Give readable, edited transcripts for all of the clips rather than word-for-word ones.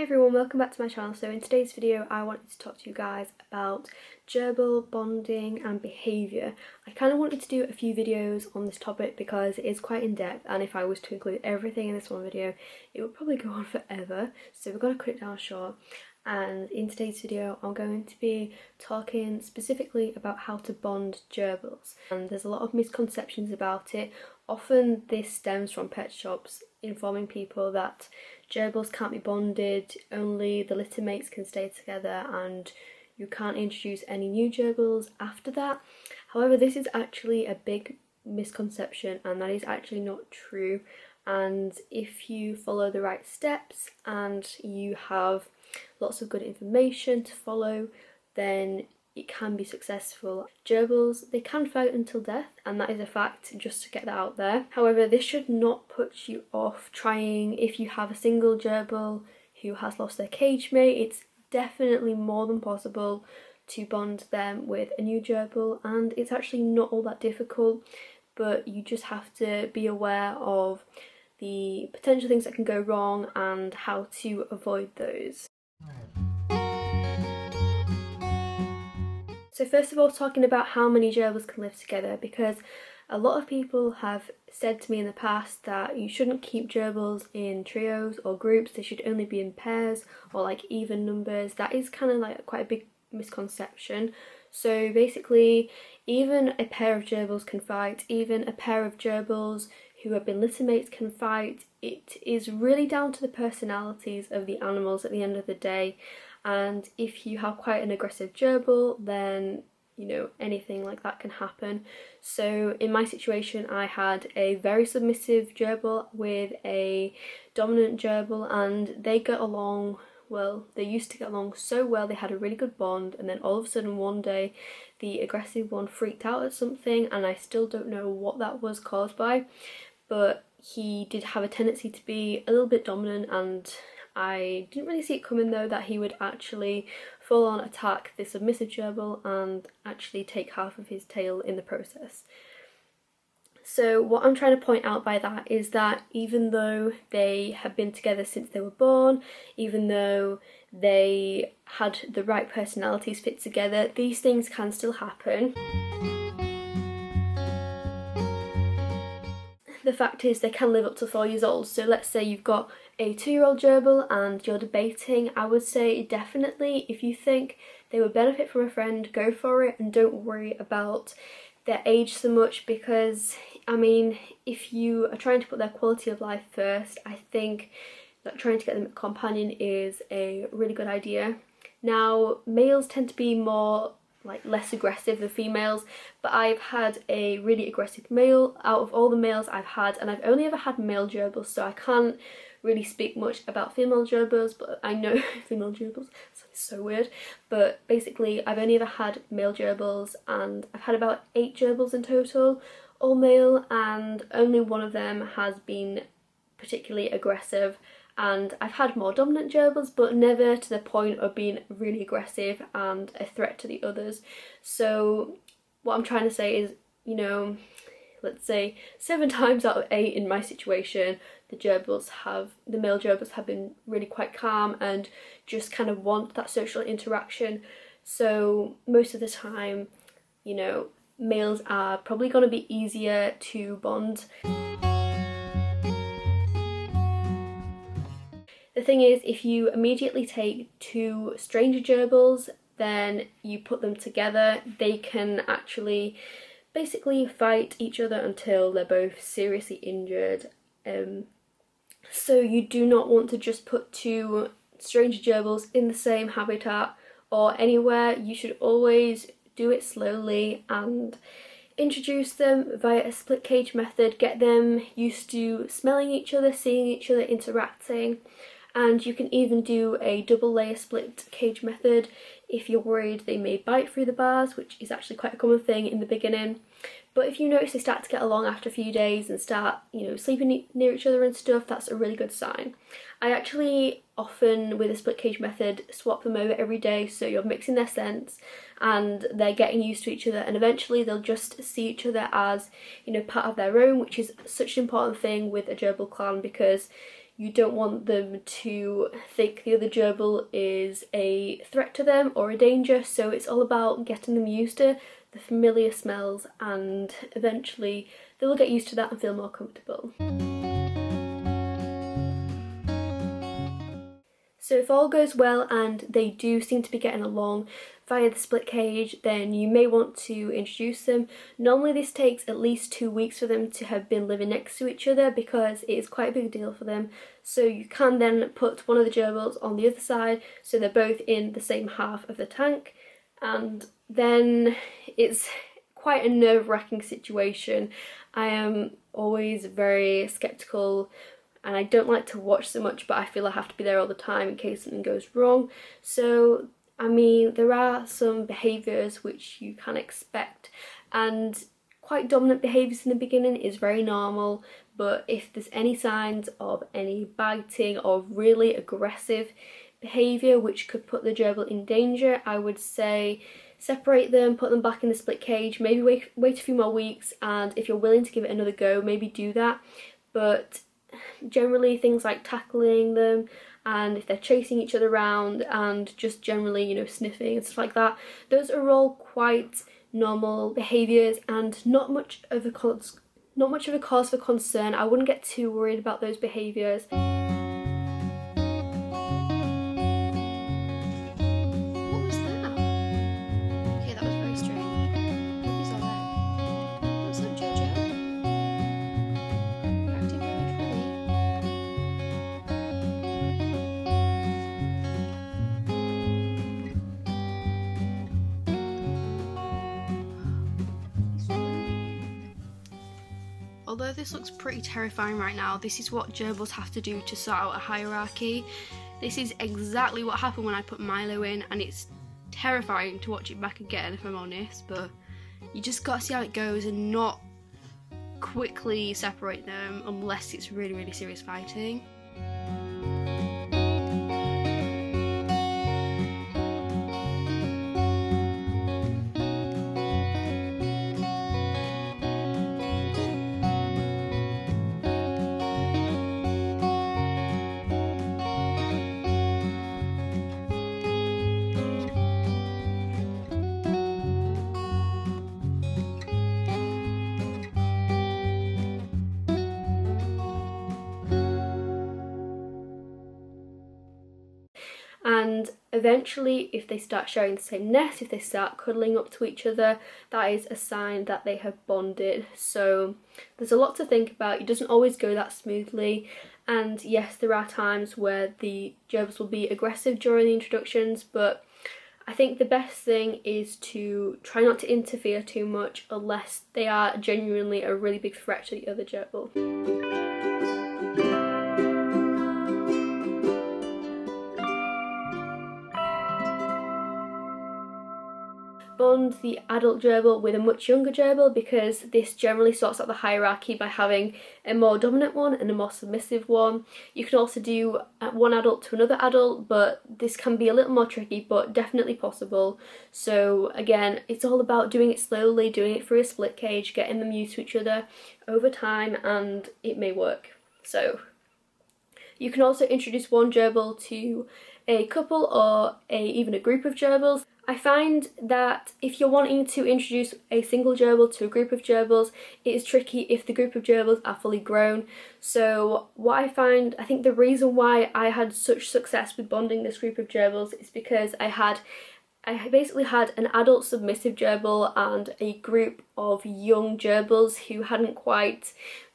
everyone, welcome back to my channel. So in today's video I wanted to talk to you guys about gerbil, bonding and behaviour. I kind of wanted to do a few videos on this topic because it is quite in depth, and if I was to include everything in this one video it would probably go on forever, so we're going to cut it down short. And in today's video I'm going to be talking specifically about how to bond gerbils, and there's a lot of misconceptions about it. Often this stems from pet shops informing people that gerbils can't be bonded, only the litter mates can stay together and you can't introduce any new gerbils after that. However, this is actually a big misconception and that is actually not true, and if you follow the right steps and you have lots of good information to follow, then it can be successful. Gerbils, they can fight until death, and that is a fact, just to get that out there. However, this should not put you off trying. If you have a single gerbil who has lost their cage mate, it's definitely more than possible to bond them with a new gerbil, and it's actually not all that difficult, but you just have to be aware of the potential things that can go wrong and how to avoid those. So first of all, talking about how many gerbils can live together, because a lot of people have said to me in the past that you shouldn't keep gerbils in trios or groups, they should only be in pairs or like even numbers. That is kind of like quite a big misconception. So basically, even a pair of gerbils can fight, even a pair of gerbils who have been litter mates can fight. It is really down to the personalities of the animals at the end of the day. And if you have quite an aggressive gerbil, then you know anything like that can happen. So in my situation I had a very submissive gerbil with a dominant gerbil, and they get along well. They used to get along so well, they had a really good bond, and then all of a sudden one day the aggressive one freaked out at something, and I still don't know what that was caused by, but he did have a tendency to be a little bit dominant, and I didn't really see it coming though that he would actually full on attack the submissive gerbil and actually take half of his tail in the process. So what I'm trying to point out by that is that even though they have been together since they were born, even though they had the right personalities fit together, these things can still happen. The fact is they can live up to 4 years old. So let's say you've got a 2-year-old gerbil and you're debating. I would say definitely, if you think they would benefit from a friend, go for it and don't worry about their age so much, because I mean, if you are trying to put their quality of life first, I think that trying to get them a companion is a really good idea. Now, males tend to be more less aggressive than females, but I've had a really aggressive male out of all the males I've had, and I've only ever had male gerbils, so I can't really speak much about female gerbils, but I know female gerbils, sounds so weird, but basically I've only ever had male gerbils, and I've had about 8 gerbils in total, all male, and only one of them has been particularly aggressive. And I've had more dominant gerbils, but never to the point of being really aggressive and a threat to the others. So what I'm trying to say is, you know, let's say 7 times out of 8 in my situation, the male gerbils have been really quite calm and just kind of want that social interaction. So most of the time, you know, males are probably going to be easier to bond. The thing is, if you immediately take 2 stranger gerbils, then you put them together, they can actually basically fight each other until they're both seriously injured. So you do not want to just put 2 stranger gerbils in the same habitat or anywhere. You should always do it slowly and introduce them via a split cage method, get them used to smelling each other, seeing each other, interacting. And you can even do a double layer split cage method if you're worried they may bite through the bars, which is actually quite a common thing in the beginning. But if you notice they start to get along after a few days and start, you know, sleeping near each other and stuff, that's a really good sign. I actually often, with a split cage method, swap them over every day, so you're mixing their scents and they're getting used to each other, and eventually they'll just see each other as, you know, part of their own, which is such an important thing with a gerbil clan, because you don't want them to think the other gerbil is a threat to them or a danger, so it's all about getting them used to the familiar smells, and eventually they'll get used to that and feel more comfortable. So if all goes well and they do seem to be getting along via the split cage, then you may want to introduce them. Normally this takes at least 2 weeks for them to have been living next to each other because it is quite a big deal for them. So you can then put one of the gerbils on the other side so they're both in the same half of the tank, and then it's quite a nerve-wracking situation. I am always very skeptical and I don't like to watch so much, but I feel I have to be there all the time in case something goes wrong. So, I mean, there are some behaviours which you can expect, and quite dominant behaviours in the beginning is very normal, but if there's any signs of any biting or really aggressive behaviour which could put the gerbil in danger, I would say separate them, put them back in the split cage, maybe wait a few more weeks, and if you're willing to give it another go, maybe do that. But generally things like tackling them, and if they're chasing each other around, and just generally, you know, sniffing and stuff like that, those are all quite normal behaviours and not much of a cause for concern. I wouldn't get too worried about those behaviours. Although this looks pretty terrifying right now, this is what gerbils have to do to sort out a hierarchy. This is exactly what happened when I put Milo in, and it's terrifying to watch it back again if I'm honest, but you just gotta see how it goes and not quickly separate them unless it's really, really serious fighting. And eventually, if they start sharing the same nest, if they start cuddling up to each other, that is a sign that they have bonded. So there's a lot to think about. It doesn't always go that smoothly, and yes, there are times where the gerbils will be aggressive during the introductions, but I think the best thing is to try not to interfere too much unless they are genuinely a really big threat to the other gerbil. Bond the adult gerbil with a much younger gerbil, because this generally sorts out the hierarchy by having a more dominant one and a more submissive one. You can also do one adult to another adult, but this can be a little more tricky, but definitely possible. So again, it's all about doing it slowly, doing it through a split cage, getting them used to each other over time, and it may work. So you can also introduce one gerbil to a couple or even a group of gerbils. I find that if you're wanting to introduce a single gerbil to a group of gerbils, it is tricky if the group of gerbils are fully grown. So what I think the reason why I had such success with bonding this group of gerbils is because I basically had an adult submissive gerbil and a group of young gerbils who hadn't quite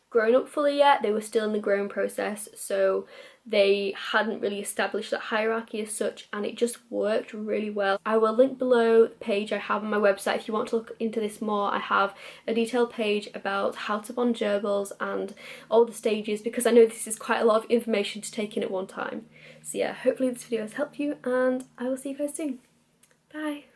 grown up fully yet. They were still in the growing process, so they hadn't really established that hierarchy as such, and it just worked really well. I will link below the page I have on my website if you want to look into this more. I have a detailed page about how to bond gerbils and all the stages, because I know this is quite a lot of information to take in at one time. So yeah, hopefully this video has helped you, and I will see you guys soon. Bye!